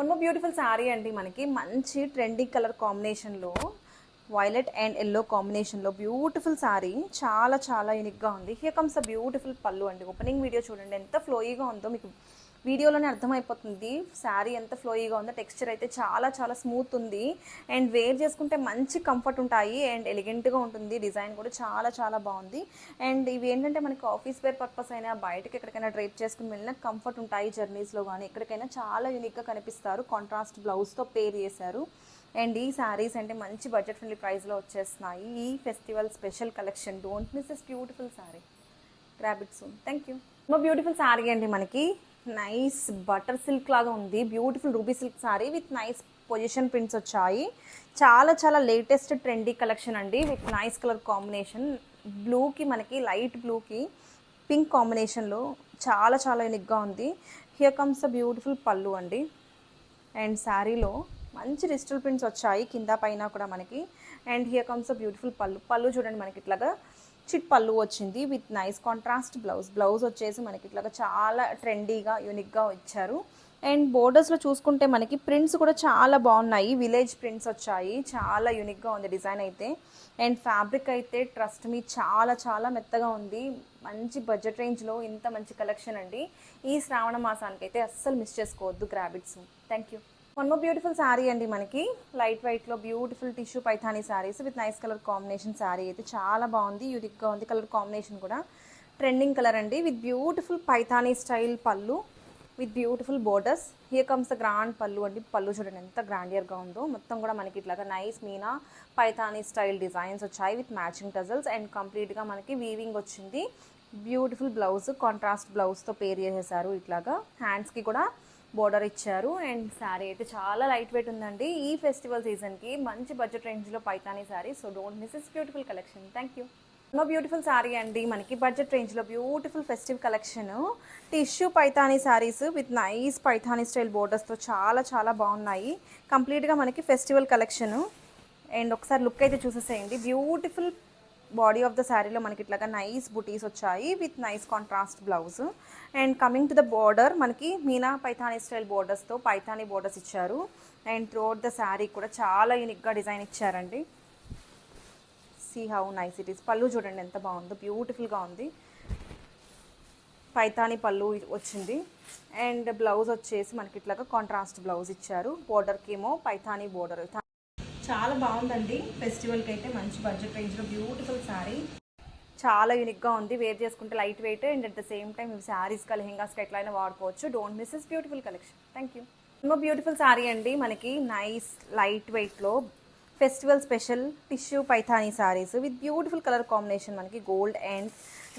One more beautiful sari అండి. మనకి మంచి ట్రెండింగ్ కలర్ కాంబినేషన్లో వైలెట్ అండ్ ఎల్లో కాంబినేషన్లో బ్యూటిఫుల్ శారీ, చాలా చాలా యూనిక్గా ఉంది. హియర్ కమ్స్ అ బ్యూటిఫుల్ పళ్ళు అండి. ఓపెనింగ్ వీడియో చూడండి ఎంత ఫ్లోయీగా ఉందో మీకు వీడియోలోనే అర్థమైపోతుంది. శారీ ఎంత ఫ్లోయీగా ఉందో, టెక్స్చర్ అయితే చాలా చాలా స్మూత్ ఉంది అండ్ వేర్ చేసుకుంటే మంచి కంఫర్ట్ ఉంటాయి అండ్ ఎలిగెంట్గా ఉంటుంది. డిజైన్ కూడా చాలా చాలా బాగుంది అండ్ ఇవి ఏంటంటే మనకి ఆఫీస్ వేర్ పర్పస్ అయినా బయటకి ఎక్కడికైనా డ్రైప్ చేసుకుని వెళ్ళినా కంఫర్ట్ ఉంటాయి. జర్నీస్లో కానీ ఎక్కడికైనా చాలా యూనిక్గా కనిపిస్తారు. కాంట్రాస్ట్ బ్లౌజ్తో పేర్ చేశారు అండ్ ఈ శారీస్ అంటే మంచి బడ్జెట్ ఫ్రెండ్లీ ప్రైస్లో వచ్చేస్తున్నాయి. ఈ festival special collection, don't miss this beautiful sari. Grab it soon. Thank you. Beautiful sari అండి. మనకి నైస్ బటర్ సిల్క్ లాగా ఉంది. Beautiful ruby silk sari with nice position prints వచ్చాయి. చాలా చాలా లేటెస్ట్ ట్రెండీ కలెక్షన్ అండి విత్ నైస్ కలర్ కాంబినేషన్. బ్లూకి మనకి లైట్ బ్లూకి పింక్ కాంబినేషన్లో చాలా చాలా యూనిక్గా ఉంది. హియర్ కమ్స్ అ బ్యూటిఫుల్ పళ్ళు అండి అండ్ శారీలో మంచి డిజిటల్ ప్రింట్స్ వచ్చాయి కింద పైన కూడా మనకి. And here comes a beautiful పళ్ళు చూడండి మనకి ఇట్లాగా చిట్ పళ్ళు వచ్చింది విత్ నైస్ కాంట్రాస్ట్ బ్లౌజ్ వచ్చేసి మనకి ఇట్లాగా చాలా ట్రెండీగా యూనిక్గా ఇచ్చారు. అండ్ బోర్డర్స్లో చూసుకుంటే మనకి ప్రింట్స్ కూడా చాలా బాగున్నాయి. విలేజ్ ప్రింట్స్ వచ్చాయి. చాలా యూనిక్గా ఉంది డిజైన్ అయితే. అండ్ ఫ్యాబ్రిక్ అయితే ట్రస్ట్ మీ చాలా చాలా మెత్తగా ఉంది. మంచి బడ్జెట్ రేంజ్లో ఇంత మంచి కలెక్షన్ అండి. ఈ శ్రావణ మాసానికి అయితే అస్సలు మిస్ చేసుకోవద్దు. గ్రాబిట్స్. Thank you. One more beautiful sari అండి. మనకి లైట్ వైట్లో beautiful tissue Paithani saris with nice colour combination. Sari అయితే చాలా బాగుంది, యూనిక్గా ఉంది. కలర్ కాంబినేషన్ కూడా ట్రెండింగ్ కలర్ అండి with beautiful Paithani style pallu with beautiful borders. Here comes the grand pallu అండి. పళ్ళు చూడండి ఎంత గ్రాండియర్గా ఉందో. మొత్తం కూడా మనకి ఇట్లాగా nice Meena Paithani style designs వచ్చాయి విత్ మ్యాచింగ్ టజల్స్ అండ్ కంప్లీట్గా మనకి వీవింగ్ వచ్చింది. బ్యూటిఫుల్ బ్లౌజ్, కాంట్రాస్ట్ బ్లౌజ్తో పేర్ చేసేసారు. ఇట్లాగా హ్యాండ్స్కి కూడా బోర్డర్ ఇచ్చారు అండ్ శారీ అయితే చాలా లైట్ వెయిట్ ఉందండి. ఈ ఫెస్టివల్ సీజన్కి మంచి బడ్జెట్ రేంజ్లో Paithani sari. So don't miss this beautiful collection. Thank you. Beautiful sari అండి. మనకి బడ్జెట్ రేంజ్లో beautiful festive collection tissue Paithani saris with nice Paithani style బోర్డర్స్తో చాలా చాలా బాగున్నాయి. కంప్లీట్గా మనకి ఫెస్టివల్ కలెక్షన్ అండ్ ఒకసారి లుక్ అయితే చూసేసేయండి. బ్యూటిఫుల్ బాడీ ఆఫ్ ద శారీలో మనకి ఇట్లాగా నైస్ బుటీస్ వచ్చాయి with nice contrast blouse. And coming to the border మనకి మీనా పైథానీ స్టైల్ బోర్డర్స్తో పైథానీ బోర్డర్స్ ఇచ్చారు. అండ్ త్రూఅవుట్ ద శారీ కూడా చాలా యూనిక్గా డిజైన్ ఇచ్చారండి. See how nice it is. పళ్ళు చూడండి ఎంత బాగుందో, బ్యూటిఫుల్గా ఉంది. పైథానీ పళ్ళు వచ్చింది అండ్ బ్లౌజ్ వచ్చేసి మనకి ఇట్లాగా కాంట్రాస్ట్ బ్లౌజ్ ఇచ్చారు. బోర్డర్కి ఏమో పైథానీ బోర్డర్. చాలా బాగుందండి. ఫెస్టివల్కి అయితే మంచి బడ్జెట్ రేంజ్లో బ్యూటిఫుల్ శారీ, చాలా యూనిక్గా ఉంది. వేర్ చేసుకుంటే light weight and at the same time ఇవి శారీస్కి లెహెంగాస్కి ఎట్లయినా వాడుకోవచ్చు. Don't miss this beautiful collection. Thank you. Beautiful sari అండి. మనకి నైస్ లైట్ వెయిట్లో festival special tissue Paithani saris with beautiful colour combination. మనకి గోల్డ్ అండ్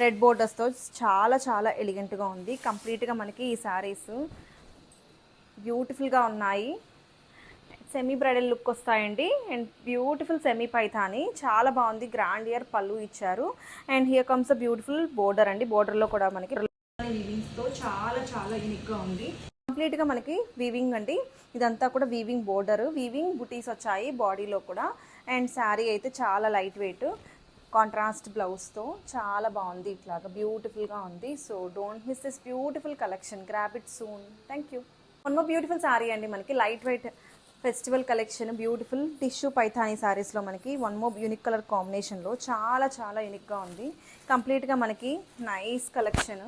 రెడ్ బోర్డర్స్తో చాలా చాలా ఎలిగెంట్గా ఉంది. కంప్లీట్గా మనకి ఈ శారీస్ బ్యూటిఫుల్గా ఉన్నాయి. సెమీ బ్రైడల్ లుక్ వస్తాయండి అండ్ బ్యూటిఫుల్ సెమీ పైథానీ చాలా బాగుంది. గ్రాండ్ ఇయర్ పళ్ళు ఇచ్చారు and here comes a beautiful border అండి. బోర్డర్లో కూడా మనకి వీవింగ్స్తో చాలా చాలా యూనిక్గా ఉంది. కంప్లీట్గా మనకి వీవింగ్ అండి. ఇదంతా కూడా వీవింగ్ బోర్డర్, వీవింగ్ బుటీస్ వచ్చాయి బాడీలో కూడా. అండ్ శారీ అయితే చాలా లైట్ వెయిట్, కాంట్రాస్ట్ బ్లౌజ్తో చాలా బాగుంది. ఇట్లాగా బ్యూటిఫుల్గా ఉంది. So don't miss this beautiful collection. Grab it soon. Thank you. One more beautiful sari అండి. మనకి light weight festival collection beautiful tissue Paithani శారీస్లో మనకి వన్ మోర్ యూనిక్ కలర్ కాంబినేషన్లో చాలా చాలా యూనిక్గా ఉంది. కంప్లీట్గా మనకి నైస్ కలెక్షన్.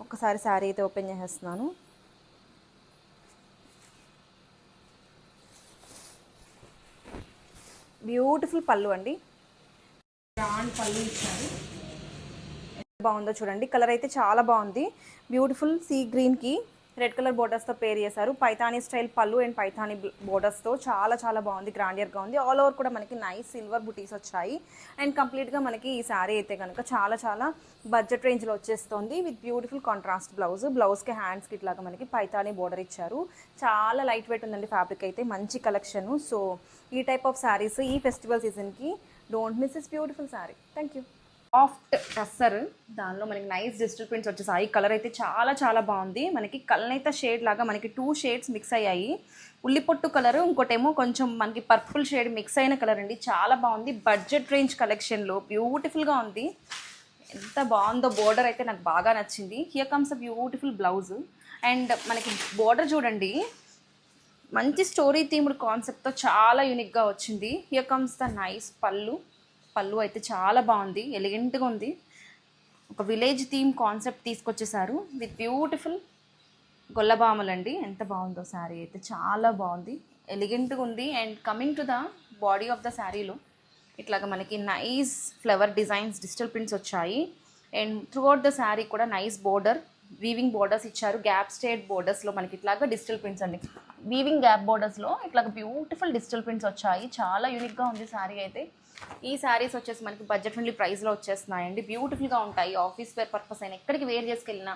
ఒక్కసారి శారీ అయితే ఓపెన్ చేసేస్తున్నాను. బ్యూటిఫుల్ పళ్ళు అండి. గ్రాండ్ పళ్ళు ఇచ్చారు. బాగుందో చూడండి. కలర్ అయితే చాలా బాగుంది. బ్యూటిఫుల్ సీ గ్రీన్కి రెడ్ కలర్ బోర్డర్స్తో పేర్ చేశారు. పైథానీ స్టైల్ పళ్ళు అండ్ పైథానీ బోర్డర్స్తో చాలా చాలా బాగుంది. గ్రాండియర్గా ఉంది. ఆల్ ఓవర్ కూడా మనకి నైస్ సిల్వర్ బుటీస్ వచ్చాయి అండ్ కంప్లీట్గా మనకి ఈ శారీ అయితే కనుక చాలా చాలా బడ్జెట్ రేంజ్లో వచ్చేస్తుంది విత్ బ్యూటిఫుల్ కాంట్రాస్ట్ బ్లౌజ్కి హ్యాండ్స్కి ఇట్లాగా మనకి పైథానీ బోర్డర్ ఇచ్చారు. చాలా లైట్ వెయిట్ ఉందండి ఫ్యాబ్రిక్ అయితే. మంచి కలెక్షన్. సో ఈ టైప్ ఆఫ్ శారీస్ ఈ ఫెస్టివల్ సీజన్కి don't miss this beautiful sari. Thank you. Soft tussar, దానిలో మనకి నైస్ డిజిటల్ ప్రింట్స్ వచ్చేసాయి. కలర్ అయితే చాలా చాలా బాగుంది. మనకి కలనైతే షేడ్ లాగా మనకి 2 షేడ్స్ మిక్స్ అయ్యాయి. ఉల్లిపొట్టు కలర్, ఇంకోటేమో కొంచెం మనకి పర్పుల్ షేడ్ మిక్స్ అయిన కలర్ అండి. చాలా బాగుంది. బడ్జెట్ రేంజ్ కలెక్షన్లో బ్యూటిఫుల్గా ఉంది. ఎంత బాగుందో. బోర్డర్ అయితే నాకు బాగా నచ్చింది. Here comes a beautiful blouse and మనకి బోర్డర్ చూడండి మంచి స్టోరీ థీమ్డ్ కాన్సెప్ట్తో చాలా యూనిక్గా వచ్చింది. హియర్ కమ్స్ ద నైస్ పళ్ళు. పళ్ళు అయితే చాలా బాగుంది, ఎలిగెంట్గా ఉంది. ఒక విలేజ్ థీమ్ కాన్సెప్ట్ తీసుకొచ్చేసారు విత్ బ్యూటిఫుల్ గొల్లబామలు అండి. ఎంత బాగుందో శారీ అయితే, చాలా బాగుంది, ఎలిగెంట్గా ఉంది. And coming to the body of the శారీలో ఇట్లాగా మనకి nice flower designs, digital prints వచ్చాయి. And throughout the sari కూడా నైస్ బోర్డర్, వీవింగ్ బోర్డర్స్ ఇచ్చారు. గ్యాప్ స్టేట్ బోర్డర్స్లో మనకి ఇట్లాగా డిజిటల్ ప్రింట్స్ అండి. వీవింగ్ గ్యాప్ బోర్డర్స్లో ఇట్లాగా బ్యూటిఫుల్ డిజిటల్ ప్రింట్స్ వచ్చాయి. చాలా యూనిక్గా ఉంది శారీ అయితే. ఈ శారీస్ వచ్చేసి మనకి బడ్జెట్ ఫ్రెండ్లీ ప్రైస్లో వచ్చేస్తున్నాయండి. బ్యూటిఫుల్గా ఉంటాయి. ఆఫీస్ వేర్ పర్పస్ అయినా ఎక్కడికి వేర్ చేసుకెళ్ళినా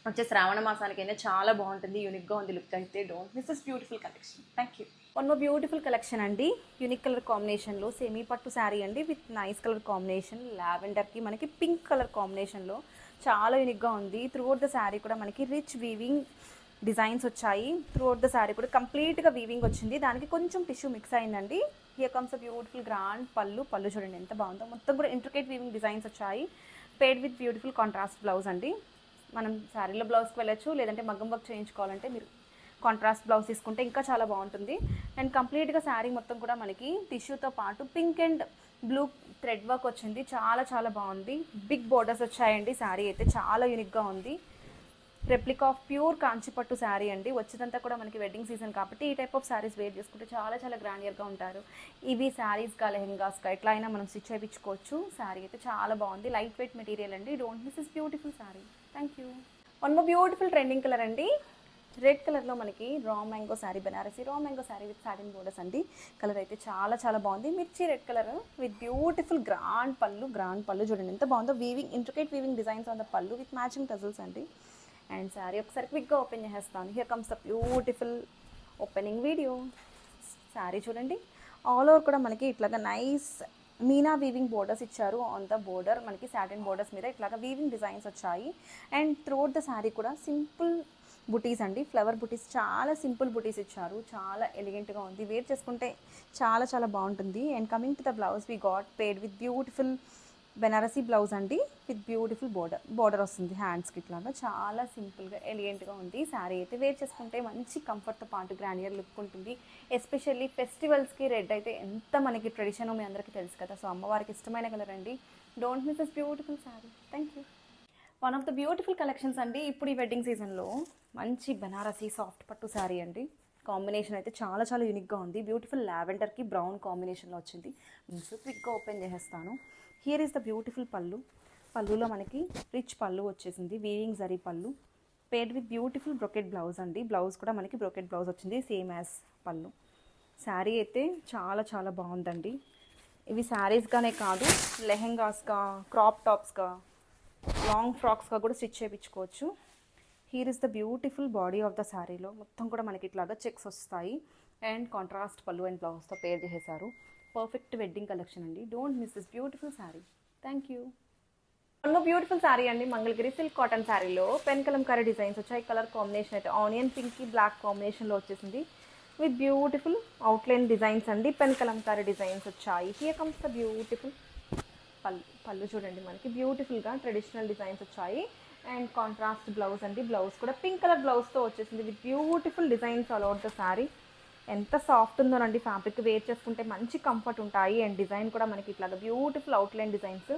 వచ్చే శ్రావణ మాసానికైనా చాలా బాగుంటుంది. యూనిక్గా ఉంది లుక్ అయితే. Don't miss this beautiful collection. Thank you. One more beautiful collection అండి. యూనిక్ కలర్ కాంబినేషన్లో సెమీ పట్టు శారీ అండి విత్ నైస్ కలర్ కాంబినేషన్. లావెండర్కి మనకి పింక్ కలర్ కాంబినేషన్లో చాలా యూనిక్గా ఉంది. త్రూ అవుట్ ద శారీ కూడా మనకి రిచ్ వీవింగ్ డిజైన్స్ వచ్చాయి. త్రూ అవుట్ ద శారీ కూడా కంప్లీట్గా వీవింగ్ వచ్చింది. దానికి కొంచెం టిష్యూ మిక్స్ అయిందండి. Here comes a beautiful grand పళ్ళు. పళ్ళు చూడండి ఎంత బాగుందో. మొత్తం కూడా ఇంట్రికేట్ వీవింగ్ డిజైన్స్ వచ్చాయి. పేడ్ విత్ బ్యూటిఫుల్ కాంట్రాస్ట్ బ్లౌజ్ అండి. మనం శారీలో బ్లౌజ్కి వెళ్ళచ్చు, లేదంటే మగ్గం వర్క్ చేయించుకోవాలంటే మీరు కాంట్రాస్ట్ బ్లౌజ్ తీసుకుంటే ఇంకా చాలా బాగుంటుంది. అండ్ కంప్లీట్గా శారీ మొత్తం కూడా మనకి టిష్యూతో పాటు pink and blue thread work వచ్చింది. చాలా చాలా బాగుంది. బిగ్ బోర్డర్స్ వచ్చాయండి. శారీ అయితే చాలా యూనిక్గా ఉంది. రెప్లికా ఆఫ్ ప్యూర్ కాంచిపట్టు శారీ అండి. వచ్చేదంతా కూడా మనకి వెడ్డింగ్ సీజన్ కాబట్టి ఈ టైప్ ఆఫ్ శారీస్ వేర్ చేసుకుంటే చాలా చాలా గ్రాండియర్గా ఉంటారు. ఇవి శారీస్గా, లెహెంగాస్గా ఎట్లా అయినా మనం స్టిచ్ చేయించుకోవచ్చు. శారీ అయితే చాలా బాగుంది. లైట్ వెయిట్ మెటీరియల్ అండి. Don't miss this beautiful sari. Thank you. One more beautiful trending colour అండి. రెడ్ కలర్లో మనకి raw mango sari, Banarasi raw mango sari with satin borders అండి. కలర్ అయితే చాలా చాలా బాగుంది. మిర్చి red colour with beautiful grand పళ్ళు. గ్రాండ్ పళ్ళు చూడండి ఎంత బాగుందో. Weaving intricate weaving designs on the పళ్ళు విత్ మ్యాచింగ్ టజల్స్ అండి. అండ్ శారీ ఒకసారి క్విక్గా ఓపెన్ చేసేస్తాను. Here comes the beautiful opening video. Sari చూడండి. ఆల్ ఓవర్ కూడా మనకి ఇట్లాగా నైస్ మీనా వీవింగ్ బోర్డర్స్ ఇచ్చారు. ఆన్ ద బోర్డర్ మనకి సాటిన్ బోర్డర్స్ మీద ఇట్లాగా వీవింగ్ డిజైన్స్ వచ్చాయి. అండ్ త్రూఅవుట్ ద శారీ కూడా సింపుల్ బుటీస్ అండి. ఫ్లవర్ బుటీస్, చాలా సింపుల్ బుటీస్ ఇచ్చారు. చాలా ఎలిగెంట్గా ఉంది. వేర్ చేసుకుంటే చాలా చాలా బాగుంటుంది. And coming to the blouse we got paid with beautiful Banarasi blouse అండి విత్ బ్యూటిఫుల్ బోర్డర్ వస్తుంది హ్యాండ్స్కి. ఇట్లాగా చాలా సింపుల్గా ఎలిగెంట్గా ఉంది. శారీ అయితే వేర్ చేసుకుంటే మంచి కంఫర్ట్తో పాటు గ్రాండియర్ లుక్ ఉంటుంది. ఎస్పెషల్లీ ఫెస్టివల్స్కి రెడ్ అయితే ఎంత మనకి ట్రెడిషన్ మీ అందరికీ తెలుసు కదా. సో అమ్మవారికి ఇష్టమైన కలర్ అండి. Don't miss this beautiful sari. Thank you. One of the beautiful collections అండి. ఇప్పుడు ఈ వెడ్డింగ్ సీజన్లో మంచి బనారసీ సాఫ్ట్ పట్టు శారీ అండి. కాంబినేషన్ అయితే చాలా చాలా యూనిక్గా ఉంది. బ్యూటిఫుల్ లావెండర్కి బ్రౌన్ కాంబినేషన్లో వచ్చింది. సో క్విక్గా ఓపెన్ చేసేస్తాను. హియర్ ఈస్ ద బ్యూటిఫుల్ పళ్ళు. పళ్ళులో మనకి రిచ్ పళ్ళు వచ్చేసింది. వీవింగ్ జరీ పళ్ళు పేడ్ విత్ బ్యూటిఫుల్ బ్రొకెట్ బ్లౌజ్ అండి. బ్లౌజ్ కూడా మనకి బ్రొకెట్ బ్లౌజ్ వచ్చింది సేమ్ యాజ్ పళ్ళు. శారీ అయితే చాలా చాలా బాగుందండి. ఇవి శారీస్గానే కాదు, లెహెంగాస్గా, క్రాప్ టాప్స్గా, లాంగ్ ఫ్రాక్స్గా కూడా స్టిచ్ చేయించుకోవచ్చు. Here is the beautiful body of the శారీలో మొత్తం కూడా మనకి ఇట్లాగా చెక్స్ వస్తాయి. అండ్ కాంట్రాస్ట్ పళ్ళు అండ్ బ్లౌజ్తో పేర్ చేసేసారు. పర్ఫెక్ట్ వెడ్డింగ్ కలెక్షన్ అండి. Don't miss this beautiful sari. Thank you. One beautiful sari అండి. మంగళగిరి సిల్క్ కాటన్ శారీలో పెన్ కలంకారీ డిజైన్స్ వచ్చాయి. కలర్ కాంబినేషన్ అయితే ఆనియన్ పింక్కి బ్లాక్ కాంబినేషన్లో వచ్చేసింది విత్ బ్యూటిఫుల్ అవుట్లైన్ డిజైన్స్ అండి. పెన్ కలంకారీ డిజైన్స్ వచ్చాయి. హియర్ కమ్స్ ద బ్యూటిఫుల్ పళ్ళు చూడండి. మనకి బ్యూటిఫుల్గా ట్రెడిషనల్ డిజైన్స్ వచ్చాయి. అండ్ కాంట్రాస్ట్ బ్లౌజ్ అండి. బ్లౌజ్ కూడా పింక్ కలర్ బ్లౌజ్తో వచ్చేసింది with beautiful designs all over the sari. ఎంత సాఫ్ట్ ఉందోనండి. ఫ్యాబ్రిక్ వేర్ చేసుకుంటే మంచి కంఫర్ట్ ఉంటాయి. అండ్ డిజైన్ కూడా మనకి ఇట్లాగా beautiful outline designs,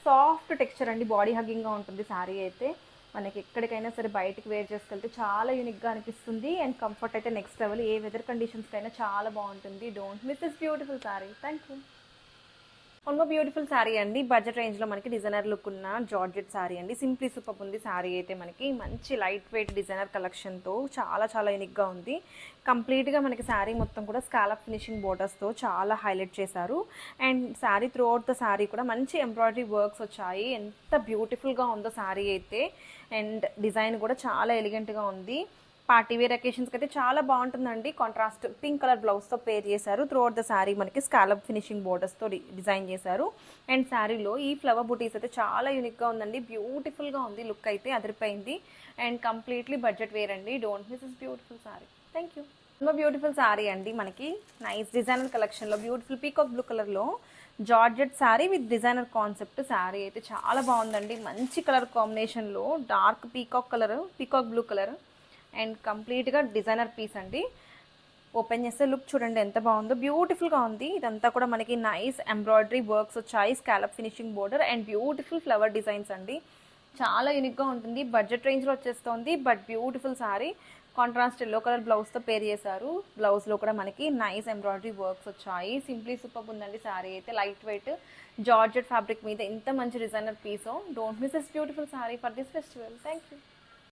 soft texture అండి. బాడీ హగ్గింగ్గా ఉంటుంది శారీ అయితే. మనకి ఎక్కడికైనా సరే బయటికి వేర్ చేసుకెళ్తే చాలా యూనిక్గా అనిపిస్తుంది. అండ్ కంఫర్ట్ అయితే నెక్స్ట్ లెవెల్. ఏ వెదర్ కండిషన్స్కైనా చాలా బాగుంటుంది. Don't miss this beautiful sari. Thank you. One more beautiful sari అండి. బడ్జెట్ రేంజ్లో మనకి డిజైనర్ లుక్ ఉన్న జార్జెట్ శారీ అండి. సింప్లీ సూపర్ ఉంది శారీ అయితే. మనకి మంచి లైట్ వెయిట్ డిజైనర్ కలెక్షన్తో చాలా చాలా యూనిక్గా ఉంది. కంప్లీట్గా మనకి శారీ మొత్తం కూడా స్కాలప్ ఫినిషింగ్ బోర్డర్స్తో చాలా హైలైట్ చేశారు. And sari through out the sari కూడా మంచి ఎంబ్రాయిడరీ వర్క్స్ వచ్చాయి. ఎంత బ్యూటిఫుల్గా ఉందో శారీ అయితే. అండ్ డిజైన్ కూడా చాలా ఎలిగెంట్గా ఉంది. పార్టీ వేర్ అకేషన్స్కి అయితే చాలా బాగుంటుందండి. కాంట్రాస్ట్ పింక్ కలర్ బ్లౌజ్తో పేర్ చేశారు. త్రూ అవుట్ ద శారీ మనకి స్కాలప్ ఫినిషింగ్ బోర్డర్స్తో డిజైన్ చేశారు. అండ్ శారీలో ఈ ఫ్లవర్ బుటీస్ అయితే చాలా యూనిక్గా ఉందండి. బ్యూటిఫుల్గా ఉంది. లుక్ అయితే అదిరిపోయింది. అండ్ కంప్లీట్లీ బడ్జెట్ వేర్ అండి. Don't miss this beautiful sari. Thank you. Beautiful sari అండి. మనకి నైస్ డిజైనర్ కలెక్షన్లో బ్యూటిఫుల్ పీకాక్ బ్లూ కలర్లో georgette sari with designer concept. Sari అయితే చాలా బాగుందండి. మంచి కలర్ కాంబినేషన్లో dark peacock blue colour and కంప్లీట్గా డిజైనర్ పీస్ అండి. ఓపెన్ చేస్తే లుక్ చూడండి ఎంత బాగుందో, బ్యూటిఫుల్గా ఉంది. ఇదంతా కూడా మనకి నైస్ ఎంబ్రాయిడరీ వర్క్స్ వచ్చాయి, scallop finishing border and beautiful flower designs అండి. చాలా యూనిక్గా ఉంటుంది. బడ్జెట్ రేంజ్లో వచ్చేస్తుంది, but beautiful sari. Contrast yellow colour బ్లౌజ్తో పేర్ చేశారు. బ్లౌజ్లో కూడా మనకి నైస్ ఎంబ్రాయిడరీ వర్క్స్ వచ్చాయి. సింప్లీ సూపర్ ఉందండి సారీ అయితే. లైట్ వెయిట్ జార్జెట్ ఫ్యాబ్రిక్ మీద ఇంత మంచి designer piece. Don't miss this beautiful sari for this festival. Thank you.